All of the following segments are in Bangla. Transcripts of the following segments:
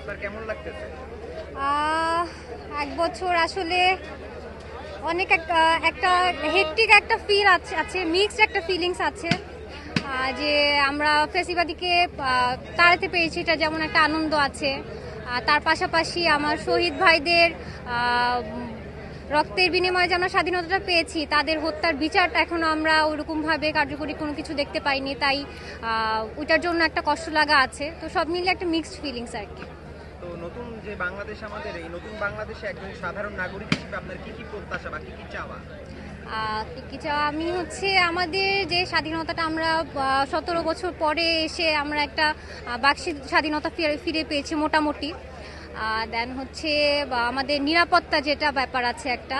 আপনার কেমন লাগতেছে? এক বছর আসলে অনেক একটা হেক্টিক একটা ফিল আছে, মিক্সড একটা ফিলিংস আছে। যে আমরা ফেসিবাদীকে তাড়াতে পেরেছি, এটা যেমন একটা আনন্দ আছে। তার পাশাপাশি আমার শহীদ ভাইদের রক্তের বিনিময়ে যে আমরা স্বাধীনতাটা পেয়েছি, তাদের হত্যার বিচারটা এখনো আমরা ওইরকমভাবে কার্যকরী কোনো কিছু দেখতে পাইনি, তাই ওইটার জন্য একটা কষ্ট লাগা আছে। তো সব মিলে একটা মিক্সড ফিলিংস আর কি। তো নতুন যে বাংলাদেশ, আমাদের এই নতুন বাংলাদেশে একজন সাধারণ নাগরিক হিসেবে আপনার কি কি প্রত্যাশা বা কি কি চাওয়া? কি চাওয়া, আমি হচ্ছে আমাদের যে স্বাধীনতাটা আমরা 17 বছর পরে এসে আমরা একটা বাক স্বাধীনতা ফিরে পেয়েছি মোটামুটি। দেন হচ্ছে আমাদের নিরাপত্তা যেটা ব্যাপার আছে একটা,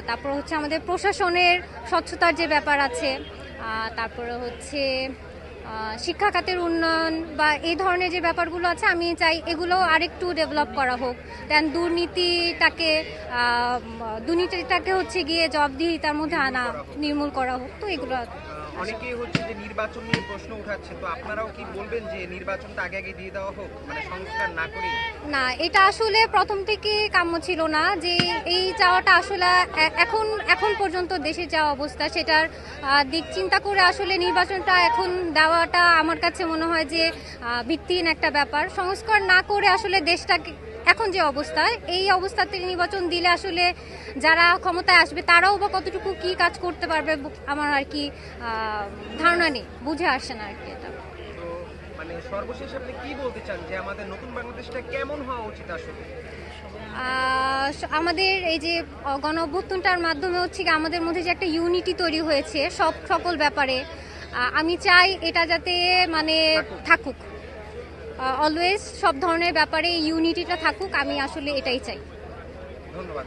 তারপর হচ্ছে আমাদের প্রশাসনের স্বচ্ছতার যে ব্যাপার আছে, তারপরে হচ্ছে শিক্ষা খাতের উন্নয়ন বা এই ধরনের যে ব্যাপারগুলো আছে, আমি চাই এগুলো আরেকটু ডেভেলপ করা হোক। দেন দুর্নীতিটাকে হচ্ছে গিয়ে জবাবদিহিতার মধ্যে আনা, নির্মূল করা হোক। তো এগুলো অনেকেই হচ্ছে যে নির্বাচন নিয়ে প্রশ্ন উঠাচ্ছে, তো আপনারাও কি বলবেন যে নির্বাচনটা আগে আগে দিয়ে দেওয়া হোক, মানে সংস্কার না করি? না, এটা আসলে প্রথম থেকে কাম্য ছিল না যে এই চাওয়াটা আসলে এখন পর্যন্ত দেশে যাওয়া অবস্থা, সেটার দিক চিন্তা করে আসলে নির্বাচনটা এখন দেওয়াটা আমার কাছে মনে হয় যে ভিত্তিহীন একটা ব্যাপার। সংস্কার না করে আসলে দেশটাকে এখন যে অবস্থা, এই অবস্থাতে নির্বাচন দিলে আসলে যারা ক্ষমতায় আসবে তারাও বা কতটুকু কি কাজ করতে পারবে আমার আর কি ধারণা নেই, বুঝে আসে না আর কি এটা। তো মানে সর্বশেষ আপনি কি বলতে চান যে আমাদের নতুন বাংলাদেশটা কেমন হওয়া উচিত আসলে? আমাদের এই যে গণ অভ্যুত্থানটার মাধ্যমে হচ্ছে কি আমাদের মধ্যে যে একটা ইউনিটি তৈরি হয়েছে সকল ব্যাপারে, আমি চাই এটা যাতে মানে থাকুক, অলওয়েজ সব ধরনের ব্যাপারে ইউনিটিটা থাকুক, আমি আসলে এটাই চাই। ধন্যবাদ।